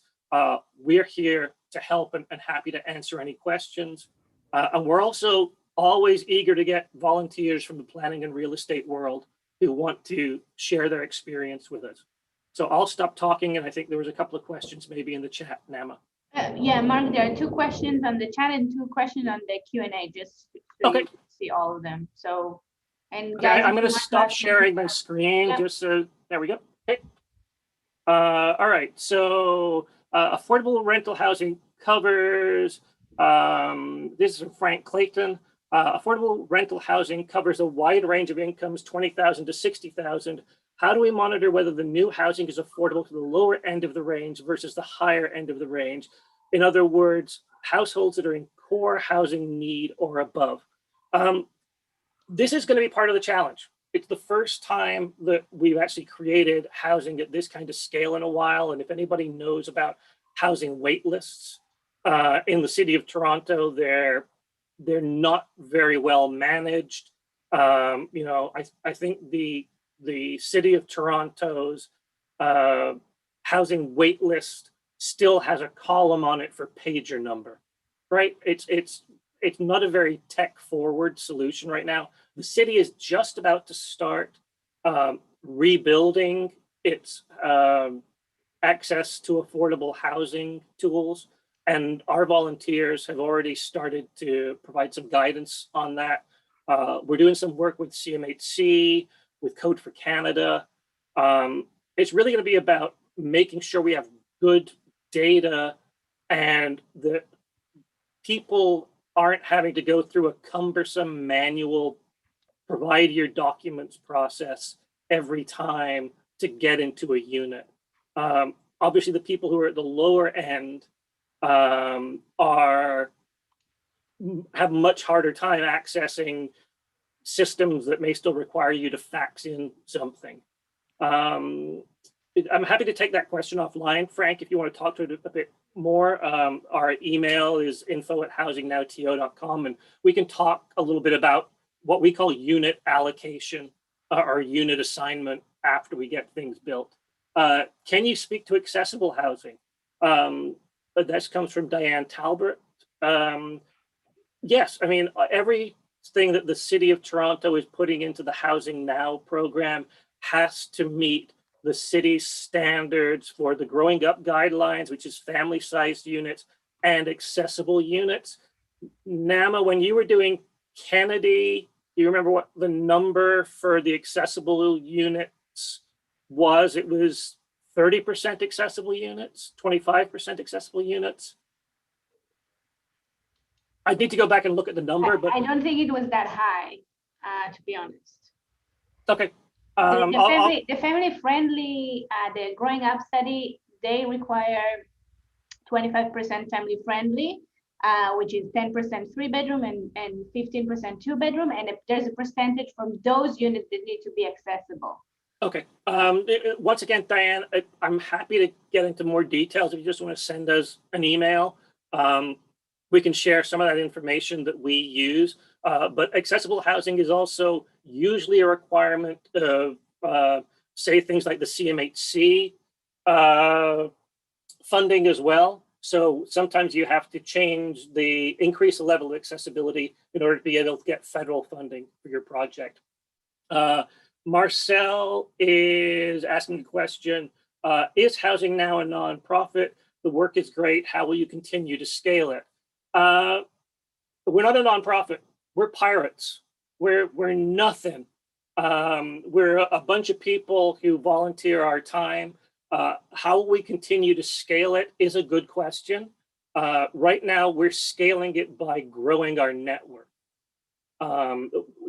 we're here to help and happy to answer any questions. And we're also always eager to get volunteers from the planning and real estate world who want to share their experience with us. So I'll stop talking, and I think there was a couple of questions maybe in the chat, Nama. Yeah, Mark, there are 2 questions on the chat and 2 questions on the Q&A, just so Okay. you can see all of them. So, and Okay, guys, I'm going to stop sharing my screen. Yep. Just so, there we go. Okay. All right, so affordable rental housing covers, this is from Frank Clayton. Affordable rental housing covers a wide range of incomes, 20,000 to 60,000. How do we monitor whether the new housing is affordable to the lower end of the range versus the higher end of the range? In other words, households that are in core housing need or above. This is going to be part of the challenge. It's the first time that we've actually created housing at this kind of scale in a while. And if anybody knows about housing wait lists in the city of Toronto, they're not very well managed. You know, I think the city of Toronto's housing wait list still has a column on it for pager number, right? It's not a very tech forward solution right now. The city is just about to start rebuilding its access to affordable housing tools. And our volunteers have already started to provide some guidance on that. We're doing some work with CMHC, with Code for Canada. It's really going to be about making sure we have good data and that people aren't having to go through a cumbersome manual provide your documents process every time to get into a unit. Obviously, the people who are at the lower end have much harder time accessing systems that may still require you to fax in something. I'm happy to take that question offline, Frank, if you want to talk to it a bit more. Our email is info@HousingNowTO.com, and we can talk a little bit about what we call unit allocation or unit assignment after we get things built. Can you speak to accessible housing? This comes from Diane Talbert. Yes, I mean, everything that the City of Toronto is putting into the Housing Now program has to meet the city's standards for the Growing Up Guidelines, which is family-sized units and accessible units. Nama, when you were doing Kennedy, do you remember what the number for the accessible units was? It was 30% accessible units, 25% accessible units. I need to go back and look at the number, but I don't think it was that high, to be honest. Okay. The family friendly, the growing up study, they require 25% family friendly, which is 10% 3-bedroom and 15% 2-bedroom. And if there's a percentage from those units that need to be accessible. Okay. Once again, Diane, I'm happy to get into more details. If you just want to send us an email, we can share some of that information that we use. But accessible housing is also usually a requirement of, say, things like the CMHC funding as well. So sometimes you have to increase the level of accessibility in order to be able to get federal funding for your project. Marcel is asking a question, is Housing Now a nonprofit? The work is great. How will you continue to scale it? We're not a nonprofit. We're pirates. We're nothing. We're a bunch of people who volunteer our time. How we continue to scale it is a good question. Right now, we're scaling it by growing our network.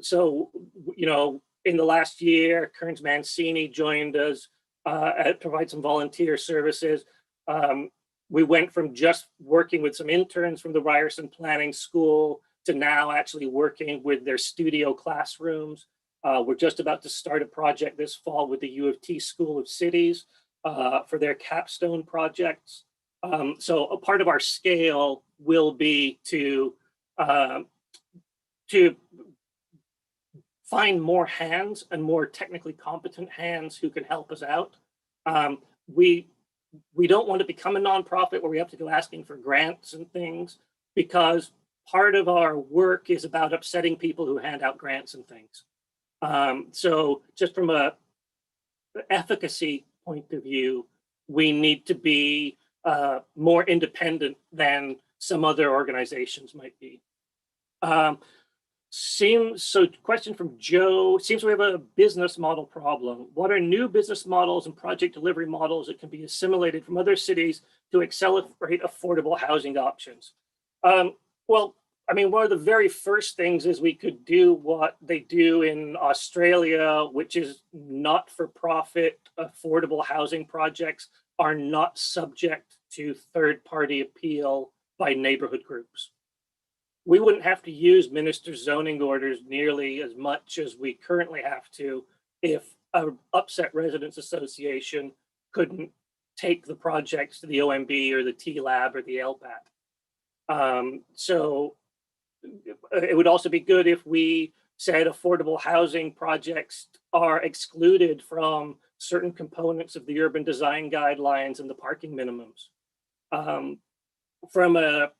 So, you know, in the last year, Kearns Mancini joined us to provide some volunteer services. We went from just working with some interns from the Ryerson Planning School to now actually working with their studio classrooms. We're just about to start a project this fall with the U of T School of Cities for their capstone projects. So a part of our scale will be to find more hands and more technically competent hands who can help us out. We don't want to become a nonprofit where we have to go asking for grants and things, because part of our work is about upsetting people who hand out grants and things. So just from a efficacy point of view, we need to be more independent than some other organizations might be. Question from Joe, seems we have a business model problem. What are new business models and project delivery models that can be assimilated from other cities to accelerate affordable housing options? Well, I mean, one of the very first things is we could do what they do in Australia, which is not-for-profit affordable housing projects are not subject to third-party appeal by neighborhood groups. We wouldn't have to use minister's zoning orders nearly as much as we currently have to if an upset residents association couldn't take the projects to the OMB or the TLAB or the LPAT. So it would also be good if we said affordable housing projects are excluded from certain components of the urban design guidelines and the parking minimums. From a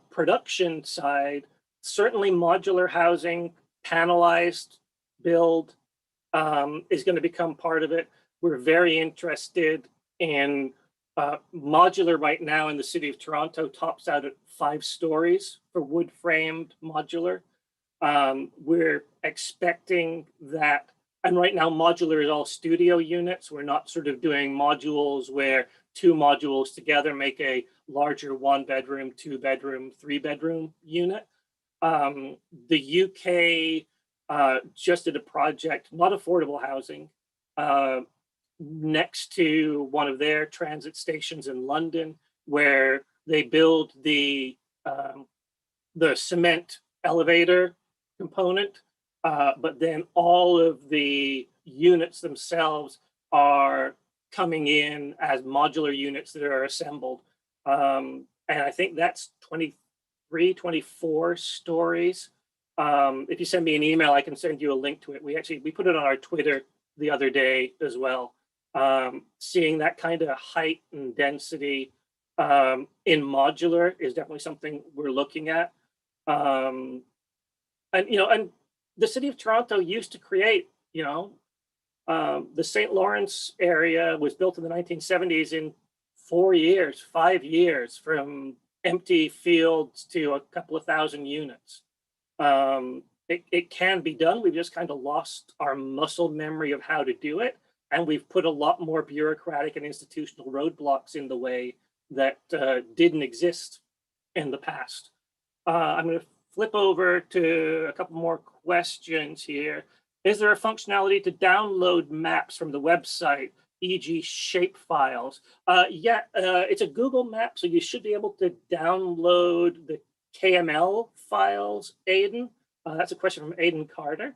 production side, certainly modular housing, panelized build is going to become part of it. We're very interested in modular right now in the City of Toronto, tops out at 5 stories for wood framed modular. We're expecting that, and right now modular is all studio units. We're not sort of doing modules where 2 modules together make a larger 1-bedroom, 2-bedroom, 3-bedroom unit. The UK just did a project, not affordable housing, next to one of their transit stations in London, where they build the cement elevator component, but then all of the units themselves are coming in as modular units that are assembled. And I think that's 23, 24 stories. If you send me an email, I can send you a link to it. We put it on our Twitter the other day as well. Seeing that kind of height and density in modular is definitely something we're looking at. And the city of Toronto used to create, the St. Lawrence area was built in the 1970s in 4 years, 5 years, from empty fields to a couple of thousand units. It can be done. We've just kind of lost our muscle memory of how to do it. And we've put a lot more bureaucratic and institutional roadblocks in the way that didn't exist in the past. I'm going to flip over to a couple more questions here. Is there a functionality to download maps from the website, e.g. shape files? Yeah, it's a Google map, so you should be able to download the KML files, Aiden. That's a question from Aiden Carter.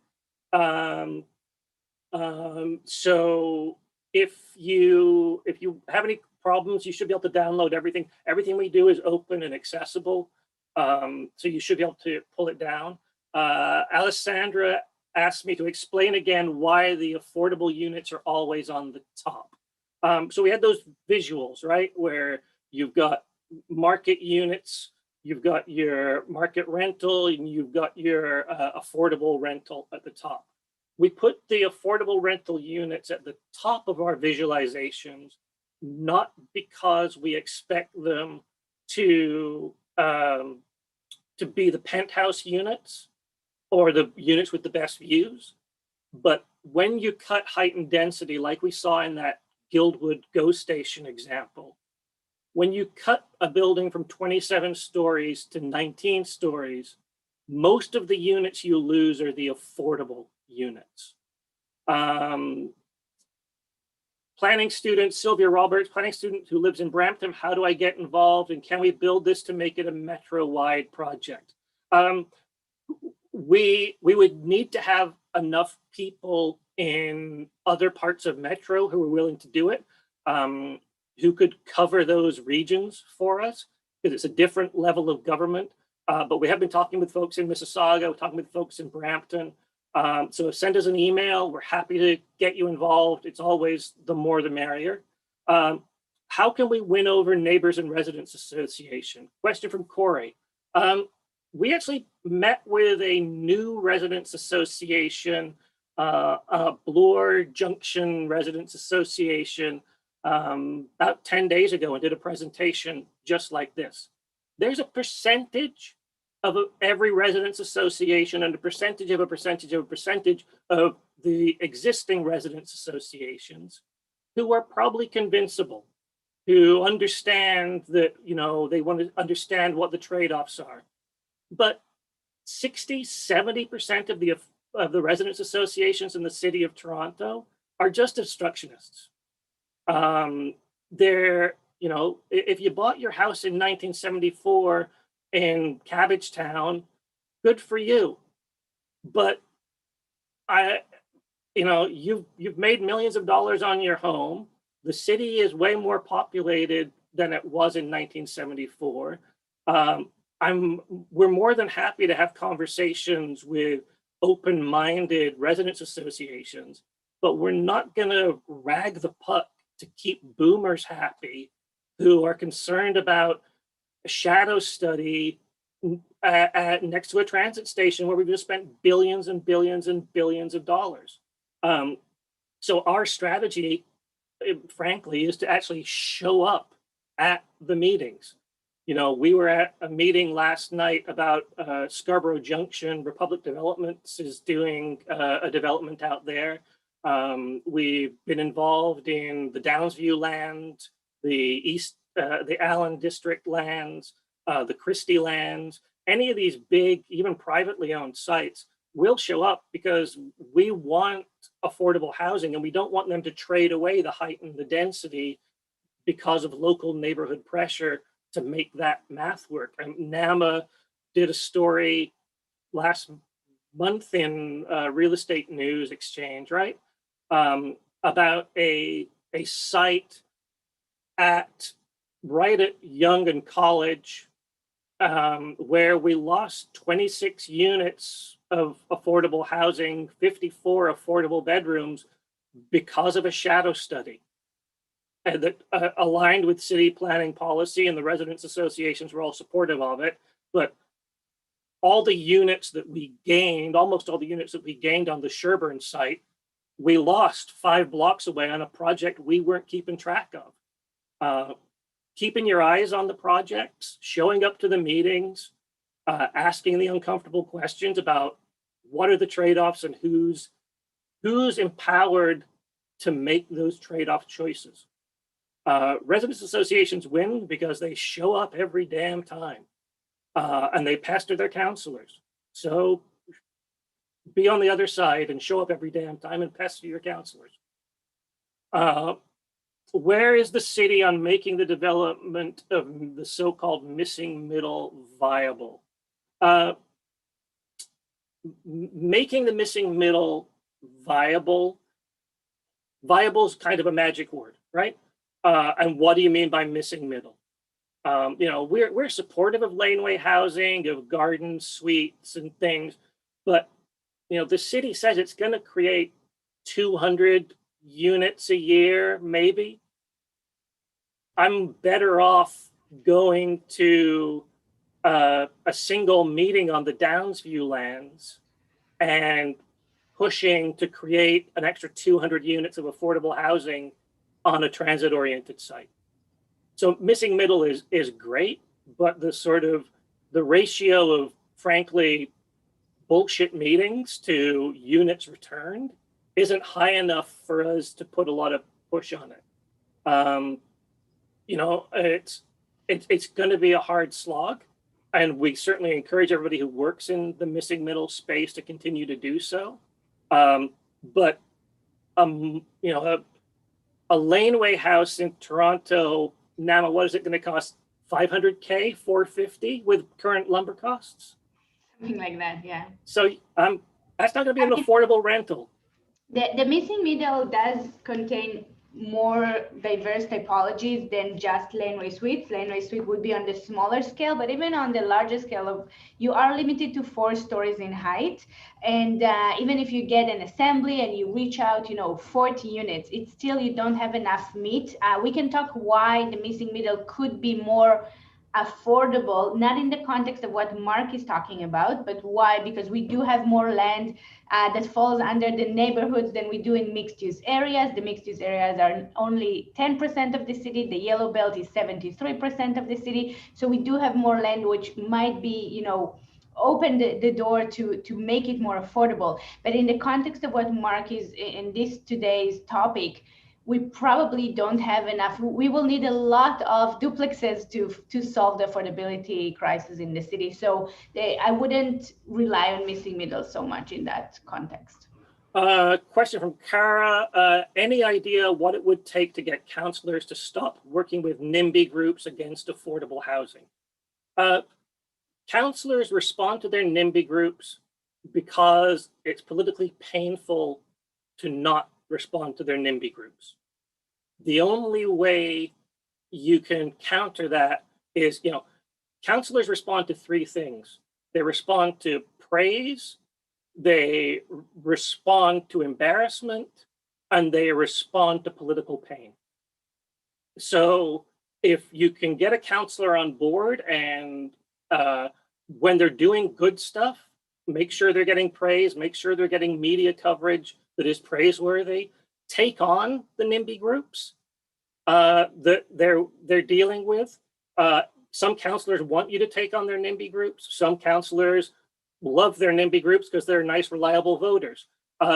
So if you have any problems, you should be able to download everything. Everything we do is open and accessible. So you should be able to pull it down. Alessandra asked me to explain again why the affordable units are always on the top. So we had those visuals, right? Where you've got market units, you've got your market rental, and you've got your affordable rental at the top. We put the affordable rental units at the top of our visualizations, not because we expect them to be the penthouse units or the units with the best views. But when you cut height and density, like we saw in that Guildwood GO Station example, when you cut a building from 27 stories to 19 stories, most of the units you lose are the affordable units. Planning student, Sylvia Roberts, planning student who lives in Brampton, how do I get involved, and can we build this to make it a metro-wide project? We would need to have enough people in other parts of Metro who are willing to do it, who could cover those regions for us, because it's a different level of government. But we have been talking with folks in Mississauga, we're talking with folks in Brampton. So send us an email. We're happy to get you involved. It's always the more the merrier. How can we win over Neighbors and Residents Association? Question from Corey. We actually met with a new residents association, Bloor Junction Residents Association, about 10 days ago, and did a presentation just like this. There's a percentage of every residents association and a percentage of a percentage of a percentage of the existing residents associations who are probably convincible, who understand that, they want to understand what the trade-offs are. But 60, 70% of the residents associations in the city of Toronto are just obstructionists. They're, if you bought your house in 1974 in Cabbagetown, good for you. But you've made millions of dollars on your home. The city is way more populated than it was in 1974. We're more than happy to have conversations with open-minded residents associations, but we're not going to rag the puck to keep boomers happy who are concerned about a shadow study next to a transit station where we've just spent billions and billions and billions of dollars. So our strategy, frankly, is to actually show up at the meetings. We were at a meeting last night about Scarborough Junction. Republic Developments is doing a development out there. We've been involved in the Downsview land, the Allen District lands, the Christie lands, any of these big, even privately owned sites. will show up because we want affordable housing, and we don't want them to trade away the height and the density because of local neighborhood pressure to make that math work. And NAMA did a story last month in Real Estate News Exchange, right? About a site right at Young and College, where we lost 26 units of affordable housing, 54 affordable bedrooms because of a shadow study. And that aligned with city planning policy, and the residents associations were all supportive of it. But all the units that we gained, almost all the units that we gained on the Sherburne site, we lost 5 blocks away on a project we weren't keeping track of. Keeping your eyes on the projects, showing up to the meetings, asking the uncomfortable questions about what are the trade-offs and who's empowered to make those trade-off choices. Residents associations win because they show up every damn time, and they pester their counselors. So be on the other side and show up every damn time and pester your counselors. Where is the city on making the development of the so-called missing middle viable? Making the missing middle viable is kind of a magic word, right? And what do you mean by missing middle? We're supportive of laneway housing, of garden suites and things, but the city says it's going to create 200 units a year, maybe. I'm better off going to a single meeting on the Downsview lands and pushing to create an extra 200 units of affordable housing on a transit-oriented site. So missing middle is great, but the ratio of, frankly, bullshit meetings to units returned isn't high enough for us to put a lot of push on it. It's going to be a hard slog, and we certainly encourage everybody who works in the missing middle space to continue to do so. But a laneway house in Toronto, NAMA, what is it going to cost? $500K, $450 with current lumber costs? Something like that, yeah. So that's not going to be an affordable rental. The missing middle does contain more diverse typologies than just laneway suites. Laneway suite would be on the smaller scale, but even on the larger scale, you are limited to 4 stories in height. And even if you get an assembly and you reach out, 40 units, it's still, you don't have enough meat. We can talk why the missing middle could be more affordable, not in the context of what Mark is talking about, but why? Because we do have more land that falls under the neighborhoods than we do in mixed use areas. The mixed use areas are only 10% of the city. The yellow belt is 73% of the city. So we do have more land, which might be, open the door to make it more affordable. But in the context of what Mark is in this today's topic, we probably don't have enough. We will need a lot of duplexes to solve the affordability crisis in the city. So I wouldn't rely on missing middle so much in that context. Question from Kara. Any idea what it would take to get councillors to stop working with NIMBY groups against affordable housing? Councillors respond to their NIMBY groups because it's politically painful to not respond to their NIMBY groups. The only way you can counter that is, councillors respond to 3 things. They respond to praise, they respond to embarrassment, and they respond to political pain. So if you can get a councillor on board and when they're doing good stuff, make sure they're getting praise, make sure they're getting media coverage that is praiseworthy, take on the NIMBY groups that they're dealing with. Some councillors want you to take on their NIMBY groups. Some councillors love their NIMBY groups because they're nice, reliable voters.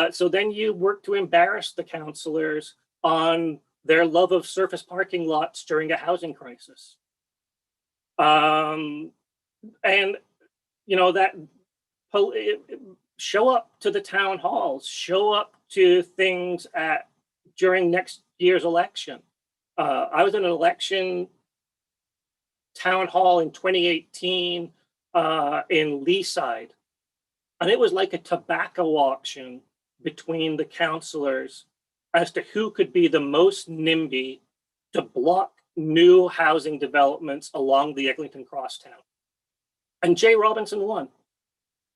So then you work to embarrass the councillors on their love of surface parking lots during a housing crisis. And that show up to the town halls, show up to things during next year's election. I was in an election town hall in 2018 in Leaside, and it was like a tobacco auction between the councillors as to who could be the most NIMBY to block new housing developments along the Eglinton Crosstown. And Jay Robinson won,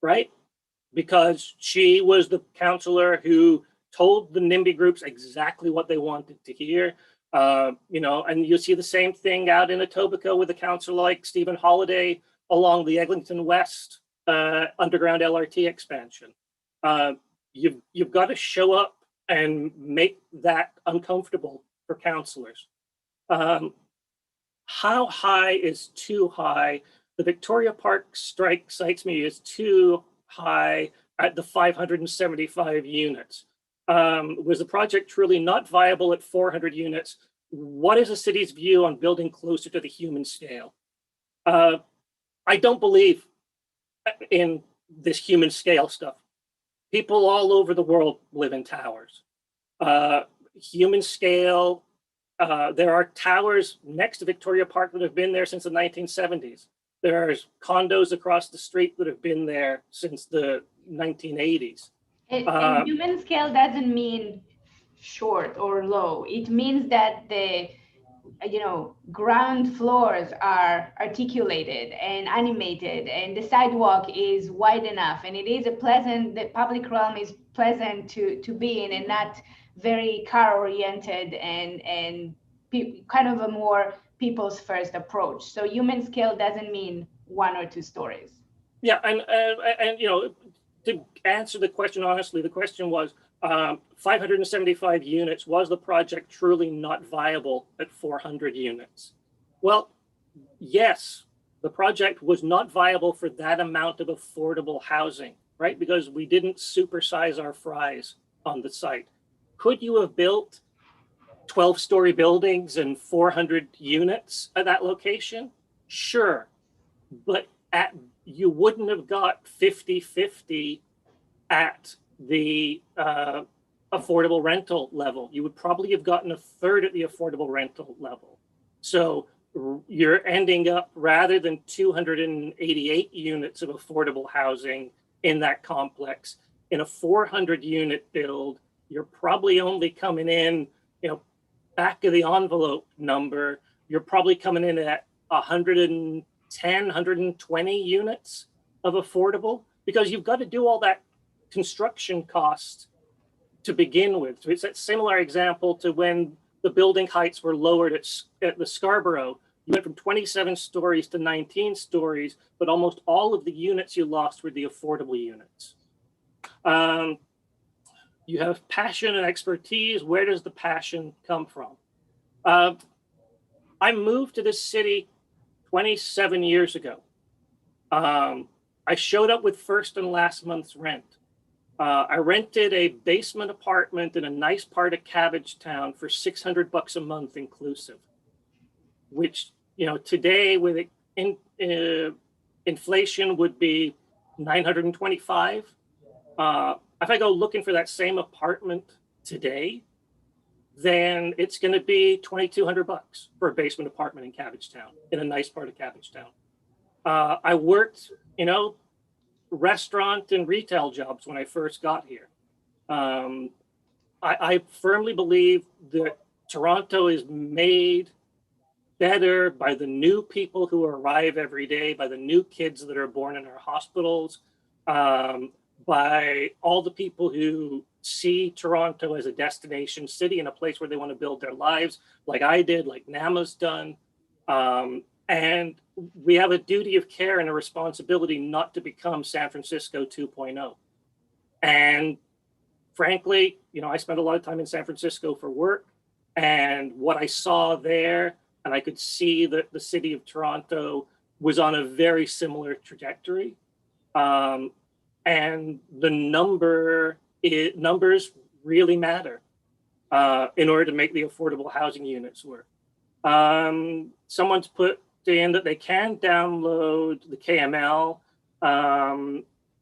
right? Because she was the councillor who told the NIMBY groups exactly what they wanted to hear. You know, and you see the same thing out in Etobicoke with a councillor like Stephen Holiday along the Eglinton West underground LRT expansion. You've got to show up and make that uncomfortable for councillors. How high is too high? The Victoria Park strike cites me as too high at the 575 units. Was the project truly not viable at 400 units? What is the city's view on building closer to the human scale? I don't believe in this human scale stuff. People all over the world live in towers. Human scale, there are towers next to Victoria Park that have been there since the 1970s. There's condos across the street that have been there since the 1980s. And human scale doesn't mean short or low. It means that the ground floors are articulated and animated, and the sidewalk is wide enough, and it is the public realm is pleasant to be in, and not very car oriented and kind of a more people's first approach. So human scale doesn't mean 1 or 2 stories. Yeah, and you know, to answer the question honestly, the question was 575 units, was the project truly not viable at 400 units? Well, yes, the project was not viable for that amount of affordable housing, right? Because we didn't supersize our fries on the site. Could you have built 12-story buildings and 400 units at that location? Sure, but you wouldn't have got 50-50 at the affordable rental level. You would probably have gotten a third at the affordable rental level. So you're ending up, rather than 288 units of affordable housing in that complex, in a 400 unit build, you're probably only coming in, you know, back of the envelope number, you're probably coming in at 110, 120 units of affordable, because you've got to do all that construction costs to begin with. So it's a similar example to when the building heights were lowered at the Scarborough. You went from 27 stories to 19 stories, but almost all of the units you lost were the affordable units. You have passion and expertise. Where does the passion come from? I moved to this city 27 years ago. I showed up with first and last month's rent. I rented a basement apartment in a nice part of Cabbagetown for $600 a month inclusive, which, you know, today with inflation would be $925. If I go looking for that same apartment today, then it's going to be $2,200 for a basement apartment in Cabbagetown, in a nice part of Cabbagetown. I worked, you know, restaurant and retail jobs when I first got here. I firmly believe that Toronto is made better by the new people who arrive every day, by the new kids that are born in our hospitals, by all the people who see Toronto as a destination city and a place where they want to build their lives, like I did, like Nama's done. And we have a duty of care and a responsibility not to become San Francisco 2.0. And frankly, you know, I spent a lot of time in San Francisco for work, and what I saw there, and I could see that the city of Toronto was on a very similar trajectory. And the numbers really matter in order to make the affordable housing units work. Someone's put in that they can download the KML.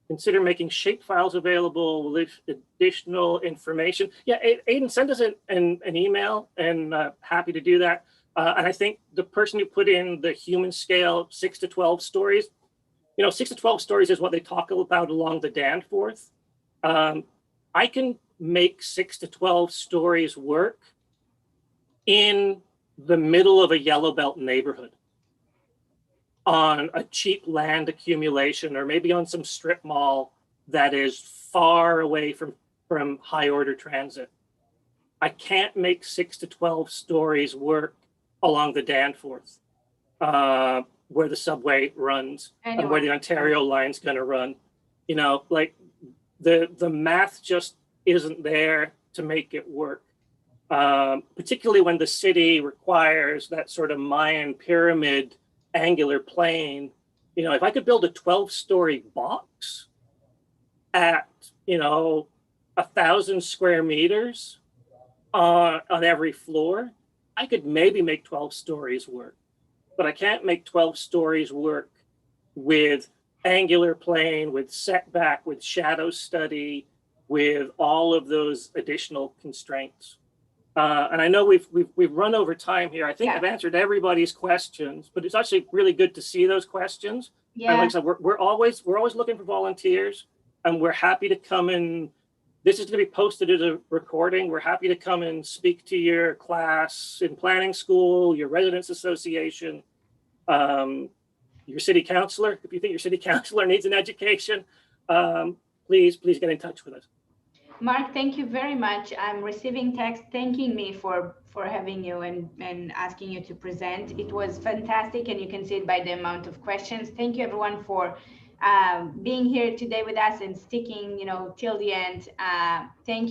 Consider making shape files available with additional information. Yeah, Aiden, send us an email, and happy to do that. And I think the person who put in the human scale 6 to 12 stories, 6 to 12 stories is what they talk about along the Danforth. I can make 6 to 12 stories work in the middle of a yellow belt neighborhood on a cheap land accumulation, or maybe on some strip mall that is far away from high order transit. I can't make 6 to 12 stories work along the Danforth, where the subway runs and where the Ontario line's going to run. Like the math just isn't there to make it work. Particularly when the city requires that sort of Mayan pyramid angular plane. If I could build a 12-story box at 1,000 square meters on every floor, I could maybe make 12 stories work. But I can't make 12 stories work with angular plane, with setback, with shadow study, with all of those additional constraints. And I know we've run over time here. I think I've answered everybody's questions, but it's actually really good to see those questions. Yeah. And like I said, we're always looking for volunteers, and we're happy to come in. This is going to be posted as a recording. We're happy to come and speak to your class in planning school, your residents association, your city councilor. If you think your city councilor needs an education, please get in touch with us. Mark, thank you very much. I'm receiving text thanking me for having you and asking you to present. It was fantastic, and you can see it by the amount of questions. Thank you everyone for being here today with us and sticking, till the end. Thank you.